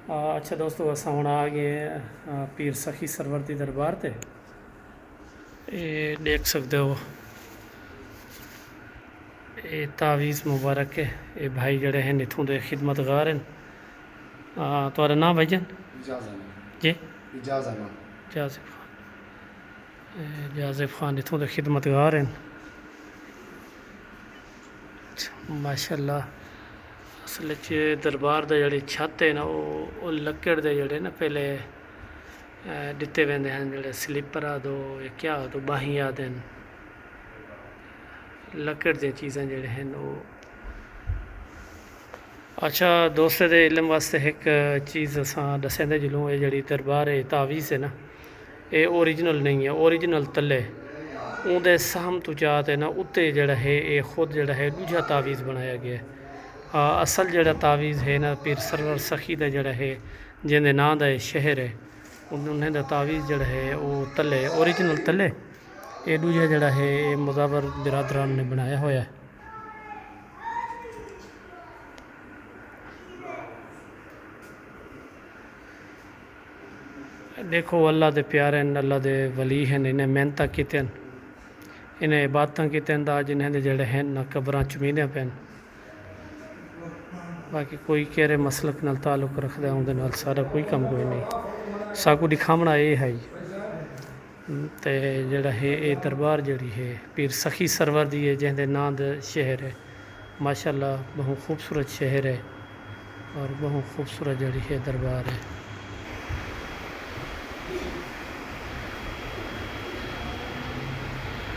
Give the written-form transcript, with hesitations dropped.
اچھا دوستو اساں ہن آ گئے پیر سخی سرور دی دربار تے دیکھ سکتے ہو یہ تعویذ مبارک ہے. یہ بھائی جڑے ہیں اتھوں دے خدمت گار ہیں. تہاڈا نام بھائی جان؟ جی جازف خان. جازف خان اتھوں دے خدمت گار ہیں ماشاء اللہ. اصل دربار دا جڑی چھت ہے نا وہ لکڑ دے جڑے نا پہلے دتے ویندے ہیں جڑے سلیپر آدھو کیا آدھو باہی آدھے لکڑ دے چیزیں جڑے ہیں وہ. اچھا دوستے دے علم واسطے ایک چیز اساں دسیں دے جلوں. یہ جڑی دربار ہے تعویذ ہے نا یہ اوریجنل نہیں ہے. اوریجنل تلے اون دے سہم تو جات ہے نا اتے جڑا ہے یہ خود جڑا ہے دوجا تعویذ بنایا گیا ہے. اصل جڑا تعویذ ہے نا پیر سرور سخی دا جڑا ہے جن دے نام دا شہر ہے انہیں دا تعویذ جڑا ہے وہ تلے اوریجنل تلے. یہ دوجا جڑا ہے یہ مزاور برادران نے بنایا ہوا ہے. دیکھو اللہ دے پیارے ہیں, اللہ دے ولی ہیں, انہیں محنت کیتے ہیں, انہیں عبادتاں کیتے ہیں دا جنہیں دے جڑے ہیں نہ قبراں چمینے پین. باقی کوئی کہرے مسلک نال تعلق رکھ دے ہوں نال سارا کوئی کم کوئی نہیں. ساکو دکھامنا یہ ہے تے جڑا ہے یہ دربار جڑی ہے پیر سخی سرور دی ہے جہاں دے نام دے شہر ہے. ماشاءاللہ بہت خوبصورت شہر ہے اور بہت خوبصورت جڑی ہے دربار ہے.